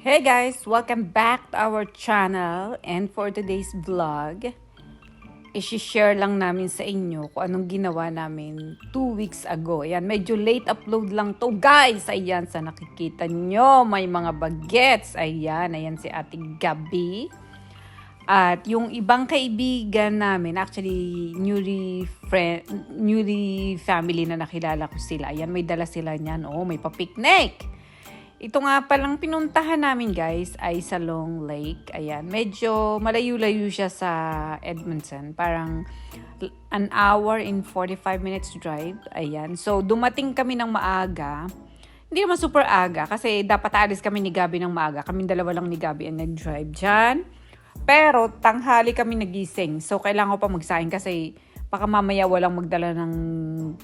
Hey guys! Welcome back to our channel, and for today's vlog, i-share lang namin sa inyo kung anong ginawa namin 2 weeks ago. Ayan, medyo late upload lang to guys. Ayan, sa nakikita nyo, may mga bagets. Ayan si Ate Gabi. At yung ibang kaibigan namin, actually newly family na nakilala ko sila. Ayan, may dala sila niyan. Oh, may pa-picnic. Ito nga palang pinuntahan namin guys ay sa Long Lake. Ayan, medyo malayo-layo siya sa Edmonton. Parang an hour and 45 minutes drive. Ayan, so dumating kami ng maaga. Hindi naman super aga kasi dapat aalis kami ni Gabi ng maaga. Kaming dalawa lang ni Gabi ang nag-drive dyan. Pero tanghali kami nagising. So kailangan ko pa magsaing kasi baka mamaya walang magdala ng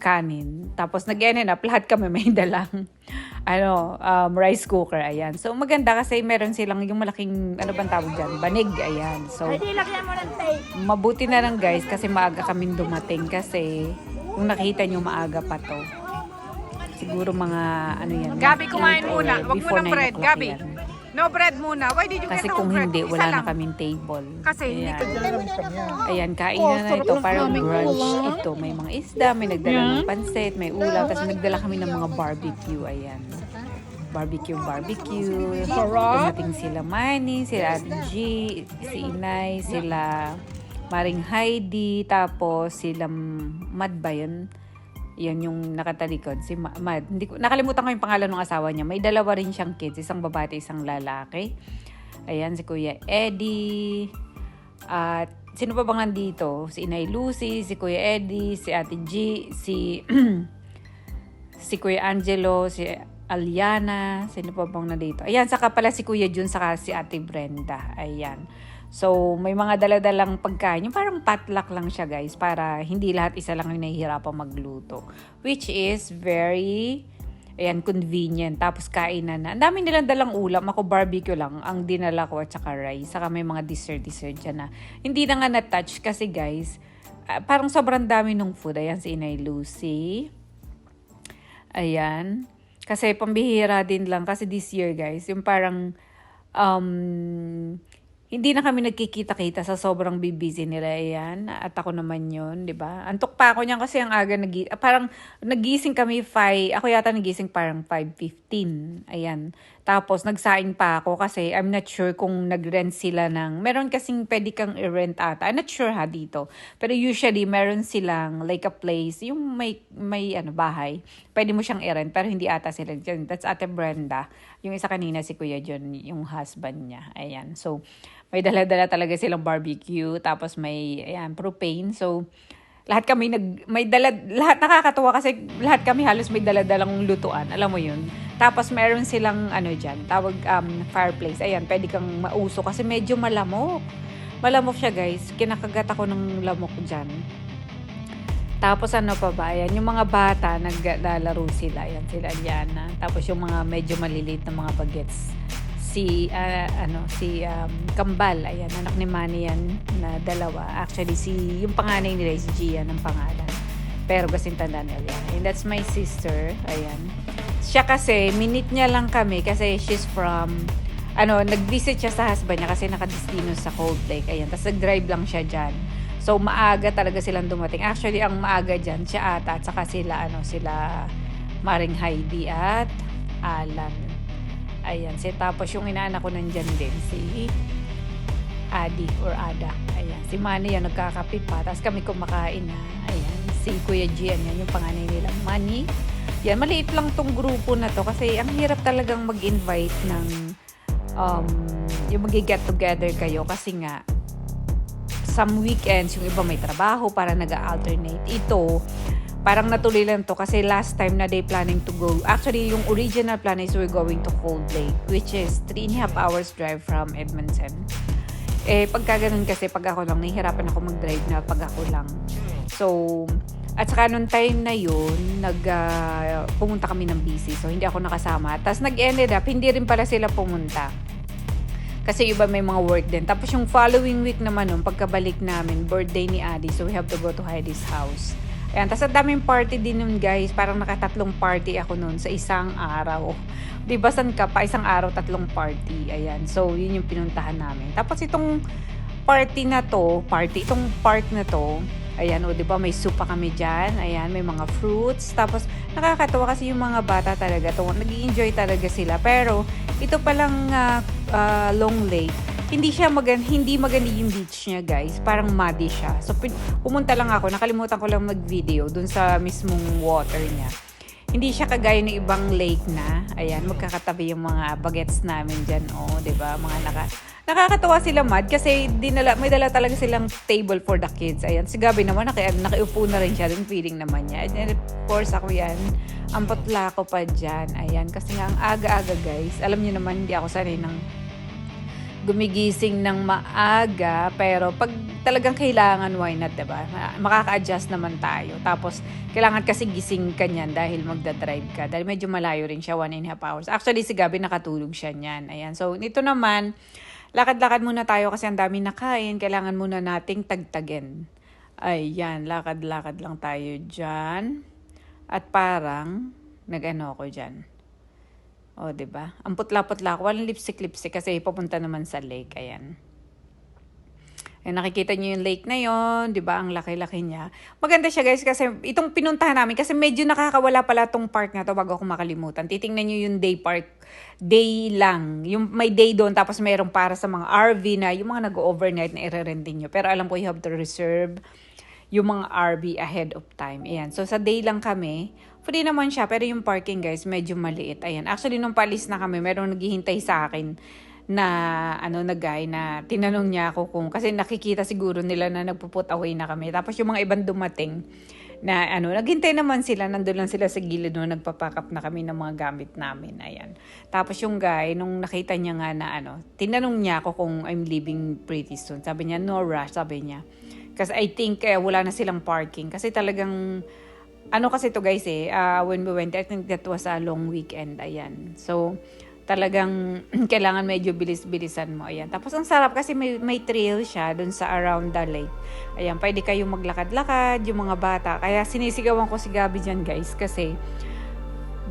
kanin. Tapos nag-end up, lahat kami may dalang rice cooker. Ayan. So maganda kasi meron silang yung malaking, ano bang tawag dyan? Banig. Ayan. So mabuti na lang guys kasi maaga kaming dumating kasi kung nakita nyo maaga pa to. Siguro mga Gabi, kumain muna. Wag mo ng bread, Gabi. Yan. No bread muna. Why did you Kasi get kung no bread? hindi, Isa wala na lang. kaming table. Kasi hindi ka Ayan, kainan na ito. Parang brunch ito. May mga isda, may nagdala ng pansit, may ulam. Tapos nagdala kami ng mga barbecue. Ayan. Barbecue. Dumating sila Manny, sila Ate G, si Inay, sila Maring Heidi, tapos sila Mad ba yun? Yan yung nakatalikod, si Mad. Nakalimutan ko yung pangalan ng asawa niya. May dalawa rin siyang kids, isang babae, isang lalaki. Ayan, si Kuya Eddie. At sino pa bang nandito? Si Inay Lucy, si Kuya Eddie, si Ate G, si Kuya Angelo, si Aliana. Sino pa bang nandito? Ayan, saka pala si Kuya Jun, saka si Ate Brenda. Ayan. So, may mga dala-dalang pagkain. Yung parang potluck lang siya, guys. Para hindi lahat isa lang yung nahihirapan magluto. Which is very, convenient. Tapos kainan na. Ang dami nilang dalang ulam. Ako barbecue lang. Ang dinala ko at saka rice. Saka may mga dessert dyan na. Hindi na nga na-touch kasi, guys, parang sobrang dami ng food. Ayan, si Inay Lucy. Ayan. Kasi pambihira din lang. Kasi this year, guys, yung parang, hindi na kami nagkikita-kita sa sobrang busy nila. Ayan. At ako naman yun, di ba? Antok pa ako niyan kasi ang aga, parang nagising kami 5, ako yata nagising parang 5:15. Ayan. Tapos nagsaing pa ako kasi I'm not sure kung nag-rent sila ng, meron kasing pwede kang i-rent ata. I'm not sure dito. Pero usually meron silang like a place, yung may bahay. Pwede mo siyang i-rent pero hindi ata sila. That's Ate Brenda. Yung isa kanina si Kuya John, yung husband niya. Ayan. So, may dala-dala talaga silang barbecue, tapos may propane. So lahat kami lahat nakakatuwa kasi lahat kami halos may dala-dalang lutuan, alam mo 'yun. Tapos meron silang diyan, tawag fireplace. Ayan, pwede kang mauso kasi medyo malamok. Malamok siya, guys. Kinakagat ako ng lamok diyan. Tapos pa ba? Ayan, yung mga bata naglalaro sila. Ayan, sila Liana. Tapos yung mga medyo maliliit na mga bagets. Si Kambal, ayan, anak ni Manny yan na dalawa. Actually, yung panganay nila is Gian ang pangalan. Pero kasing tanda nila. And that's my sister, ayan. Siya kasi, minute niya lang kami kasi she's from, nag-visit siya sa husband niya kasi nakadestino sa Cold Lake, ayan. Tapos nag-drive lang siya dyan. So, maaga talaga silang dumating. Actually, ang maaga dyan, siya ata, at saka sila Maring Heidi at Alan. Ayan, tapos yung inaanak ko nandyan din, si Adi or Ada. Ayan, si Manny yan, nagkakape pa. Tapos kami kumakain na. Ayan, si Kuya Gian, yan yung panganay nila, Manny. Yan, maliit lang tong grupo na to kasi ang hirap talagang mag-invite ng yung mag-get together kayo kasi nga some weekends, yung iba may trabaho para nag-alternate. Ito, parang natuloy lang to kasi last time na they planning to go. Actually, yung original plan is we're going to Cold Lake, which is 3.5 hours drive from Edmonton. Pagka ganun kasi, pag ako lang, nahihirapan ako mag-drive na pag ako lang. So, at saka nung time na yun, pumunta kami ng BC. So, hindi ako nakasama. Tapos nag-ended up, hindi rin pala sila pumunta. Kasi iba may mga work din. Tapos yung following week naman pagkabalik namin, birthday ni Adi. So, we have to go to Heidi's house. Ayan, tas ang daming party din nun guys, parang nakatatlong party ako nun sa isang araw. Diba san ka pa, isang araw, tatlong party. Ayan, so yun yung pinuntahan namin. Tapos itong itong park na to, ayan, o diba may soup pa kami dyan, ayan, may mga fruits, tapos nakakatawa kasi yung mga bata talaga to, nag-i-enjoy talaga sila, pero ito palang Long Lake, hindi maganda yung beach niya guys, parang muddy siya, so pumunta lang ako, nakalimutan ko lang mag-video dun sa mismong water niya. Hindi siya kagaya ng ibang lake na, ayan, magkakatabi yung mga bagets namin dyan, diba, nakakatawa sila mad kasi may dala talaga silang table for the kids. Ayan, si Gabi naman nakiupo na rin siya, yung feeling naman niya. And of course ako yan, ang putla ko pa dyan. Ayan, kasi nga ang aga-aga guys. Alam niyo naman, hindi ako sanay ng gumigising ng maaga, pero pag talagang kailangan, why not, diba? Makaka-adjust naman tayo. Tapos, kailangan kasi gising ka niyan dahil magdadrive ka. Dahil medyo malayo rin siya, 1.5 hours. Actually, si Gabi nakatulog siya niyan. Ayan, so nito naman, lakad-lakad muna tayo kasi ang dami nakain. Kailangan muna nating tagtagin. Ayan, lakad-lakad lang tayo dyan. At parang, nag-ano ako dyan. O, diba? Ang putla-putla ako. Walang lipstick-lipstick kasi papunta naman sa lake. Ayan. Ayan, nakikita nyo yung lake na yon, diba? Ang laki-laki niya. Maganda siya guys kasi itong pinuntahan namin kasi medyo nakakawala pala tong park na to bago ako makalimutan. Titingnan nyo yung day park. Day lang. Yung may day doon tapos mayroong para sa mga RV na yung mga nag-overnight na i-rentin nyo. Pero alam ko you have to reserve yung mga RV ahead of time. Ayan. So sa day lang kami. Free naman siya, pero yung parking guys, medyo maliit. Ayan. Actually, nung palis na kami, merong naghihintay sa akin na guy na tinanong niya ako kasi nakikita siguro nila na nagpuput away na kami. Tapos yung mga ibang dumating na naghintay naman sila, nandun lang sila sa gilid nung nagpapack up na kami ng mga gamit namin. Ayan. Tapos yung guy, nung nakita niya nga na tinanong niya ako kung I'm leaving pretty soon. Sabi niya, no rush, sabi niya. Kasi I think wala na silang parking. Kasi talagang kasi to guys when we went, I think that was a long weekend, ayan. So, talagang kailangan medyo bilis-bilisan mo, ayan. Tapos, ang sarap kasi may trail siya dun sa around the lake. Ayan, pwede kayong maglakad-lakad, yung mga bata. Kaya sinisigawan ko si Gabi dyan guys, kasi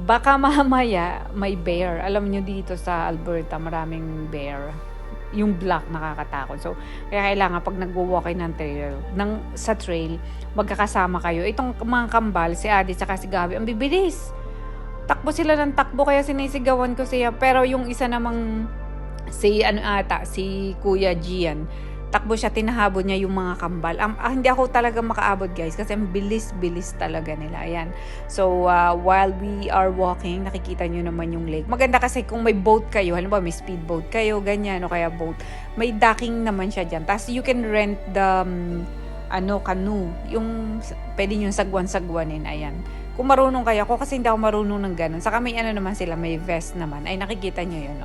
baka mamaya may bear. Alam nyo dito sa Alberta, maraming bear. Yung black nakakatakot. So, kaya kailangan pag nagwo-walk ng sa trail, magkakasama kayo. Itong mga kambal, si Adi at si Gabi, ang bibilis. Takbo sila ng takbo, kaya sinisigawan ko siya. Pero yung isa namang, si Kuya Gian, takbo siya, tinahabol niya yung mga kambal. Hindi ako talaga makaabot guys, kasi ang bilis-bilis talaga nila. Ayan. So, while we are walking, nakikita nyo naman yung lake. Maganda kasi kung may boat kayo, halimbawa may speedboat kayo, ganyan, o kaya boat, may docking naman siya dyan. Tapos you can rent the canoe. Yung, pwede nyo sagwan-sagwanin. Ayan. Kung marunong kayo, ako kasi hindi ako marunong ng ganun. Saka may naman sila, may vest naman. Ay, nakikita nyo yun,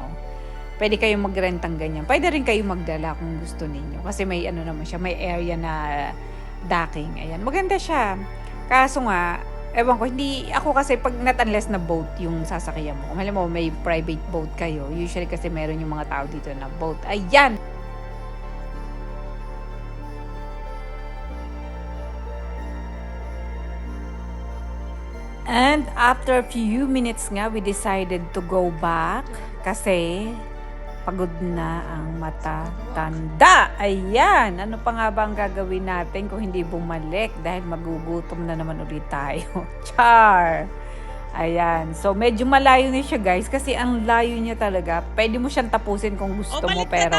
Pwede kayong mag-rent ng ganyan. Pwede rin kayong magdala kung gusto ninyo. Kasi may naman siya, may area na docking. Ayan, maganda siya. Kaso nga, ewan ko, hindi ako kasi pag not unless na boat yung sasakyan mo. Kung alam mo, may private boat kayo. Usually kasi meron yung mga tao dito na boat. Ayan! And after a few minutes nga, we decided to go back kasi pagod na ang matatanda. Ayan! Ano pa nga ba ang gagawin natin kung hindi bumalik dahil magugutom na naman ulit tayo. Char! Ayan. So, medyo malayo na siya guys kasi ang layo niya talaga. Pwede mo siyang tapusin kung gusto mo pero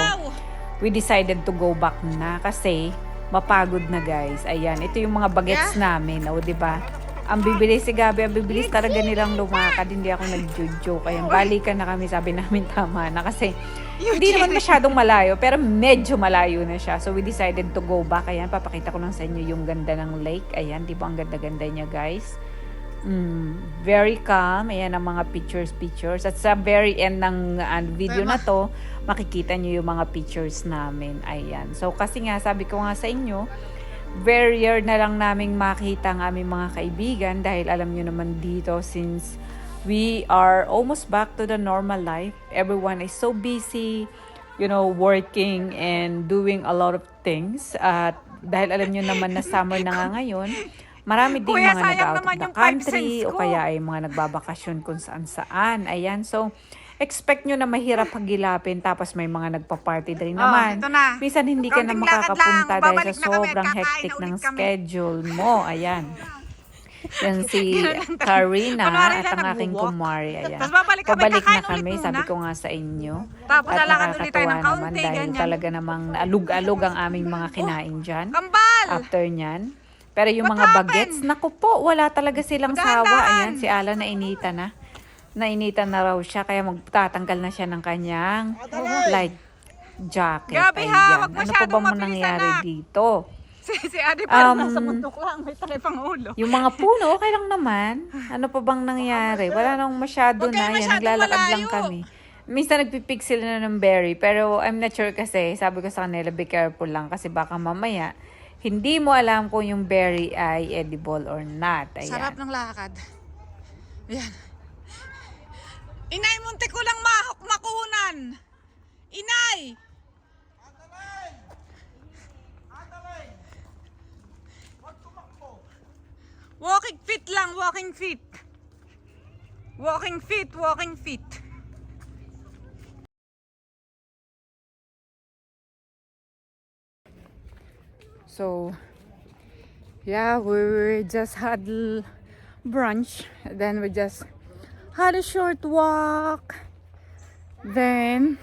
we decided to go back na kasi mapagod na guys. Ayan. Ito yung mga bagets namin. O, diba? Ang bibilis si Gabi, ang bibilis talaga nilang lumakad. Hindi ako nag-joke. Ayan, balikan na kami. Sabi namin tama na kasi hindi naman masyadong malayo, pero medyo malayo na siya. So, we decided to go back. Ayan, papakita ko lang sa inyo yung ganda ng lake. Ayan, di ba ang ganda-ganda niya, guys? Very calm. Ayan ang mga pictures. At sa very end ng video na to, makikita nyo yung mga pictures namin. Ayan. So, kasi nga, sabi ko nga sa inyo, very rare na lang naming makita ang aming mga kaibigan dahil alam nyo naman dito since we are almost back to the normal life. Everyone is so busy, working and doing a lot of things. At dahil alam nyo naman na summer na nga ngayon, Marami din Kuya, mga sayang nag-out of naman the yung 5 country cents o ko. kaya ay mga nagbabakasyon kung saan-saan. Ayan, so expect nyo na mahirap pagilapin tapos may mga nagpa-party din naman. ito na. Minsan hindi ka na Kaunting lakad makakapunta lang. dahil Babalik sa na kami at sobrang kakain hectic na ulit ng kami. schedule mo. Ayan. Yan si Ganun lang talaga. Karina Kunwari at lang ang aking nagwo-walk. kumari. Ayan. Tapos babalik kami, Pabalik kakain na ulit kami, muna. sabi ko nga sa inyo. Tapos At lalakad ulit tayo nakakatawa ng naman kaunti, dahil ganyan. talaga namang alug-alug ang aming mga kinain dyan. Kambal! After nyan. Pero yung What mga happened? bagets, naku po, wala talaga silang sawa. Dahan-dahan. Ayan, si Alan nainita na. Nainita na raw siya, kaya magtatanggal na siya ng kanyang light jacket. Gabi ha, Ayan. wag Ano pa masyadong ba mabilis, nangyari anak. dito? Si Ate parang nasa bundok lang. May takay pang ulo. Yung mga puno, okay lang naman. Ano pa bang nangyari? Wala nang masyado Huwag kayo na. Yan, masyadong naglalakad lang malayo. kami. Minsan nagpipick sila na ng berry. Pero I'm not sure kasi, sabi ko sa kanila, be careful lang. Kasi baka mamaya, hindi mo alam kung yung berry ay edible or not. Ayan. Sarap ng lakad. Ayan. Inay, munti ko lang makunan. Inay! Walking feet lang, walking feet. Walking feet, walking feet. So, yeah, we just had brunch. Then we just had a short walk. Then,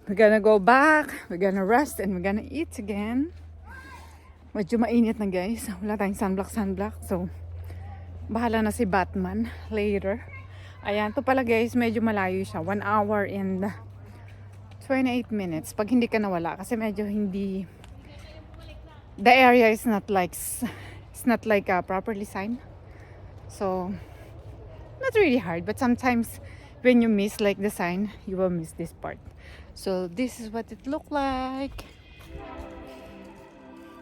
we're gonna go back. We're gonna rest and we're gonna eat again. Medyo mainit na guys. Wala tayong sunblock. So, bahala na si Batman later. Ayan, to pala guys, medyo malayo siya. 1 hour and 28 minutes. Pag hindi ka nawala. Kasi medyo hindi... The area is not like properly signed. So, not really hard. But sometimes, when you miss like the sign, you will miss this part. So, this is what it looked like.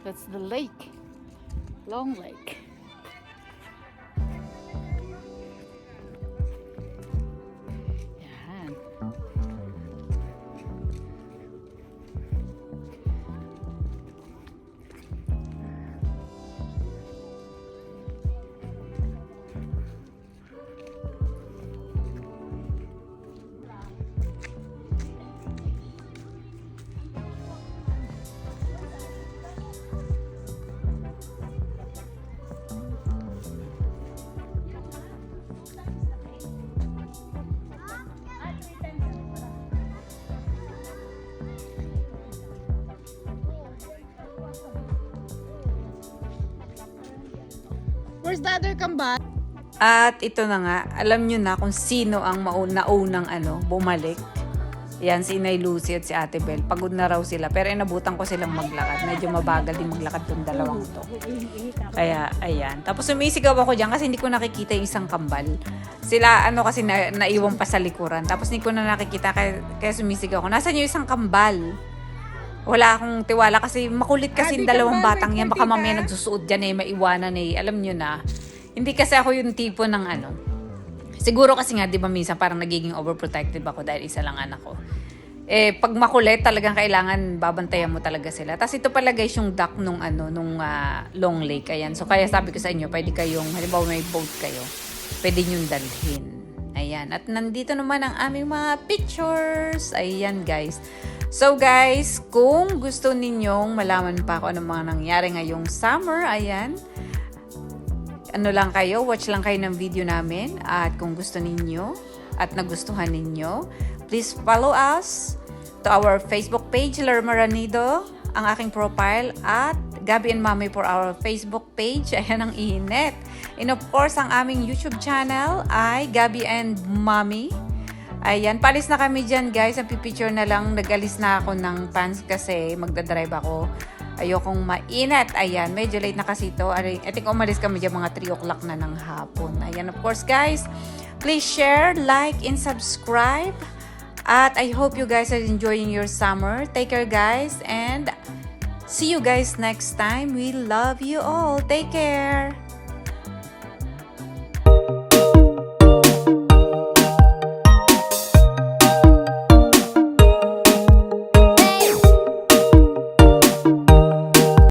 That's the lake. Long Lake. Yan. Where's the other kambal? At ito na nga, alam nyo na kung sino ang naunang bumalik. Yan, si Inay Lucy at si Ate Bel. Pagod na raw sila. Pero inabutan ko silang maglakad. Medyo mabagal din maglakad tong dalawang to. Kaya, ayan. Tapos sumisigaw ako dyan kasi hindi ko nakikita yung isang kambal. Sila, kasi naiwan pa sa likuran. Tapos hindi ko na nakikita kaya sumisigaw ako. Nasaan yung isang kambal? Wala akong tiwala kasi makulit kasi yung dalawang batang yan. Baka mamaya nagsusuot dyan maiwanan Alam nyo na. Hindi kasi ako yung tipo ng Siguro kasi nga, di ba minsan parang nagiging overprotective ako dahil isa lang anak ko. Pag makulit, talagang kailangan babantayan mo talaga sila. Tapos ito pala guys, yung dock nung Long Lake. Ayan. So kaya sabi ko sa inyo, pwede kayong, halimbawa may boat kayo, pwede nyong dalhin. Ayan. At nandito naman ang aming mga pictures. Ayan guys. So guys, kung gusto ninyong malaman pa kung ano mga nangyari ngayong summer, ayan, lang kayo, watch lang kayo ng video namin. At kung gusto ninyo at nagustuhan ninyo, please follow us to our Facebook page, Lerma Ranido, ang aking profile, at Gabi and Mami for our Facebook page. Ayan ang init. And of course, ang aming YouTube channel ay Gabi and Mami. Ayan, palis na kami dyan guys. Ang pipicture na lang, nag-alis na ako ng pants kasi magdadrive ako. Ayokong mainit. Ayan, medyo late na kasi ito. I think umalis kami dyan mga 3 o'clock na ng hapon. Ayan, of course guys, please share, like, and subscribe. At I hope you guys are enjoying your summer. Take care guys and see you guys next time. We love you all. Take care.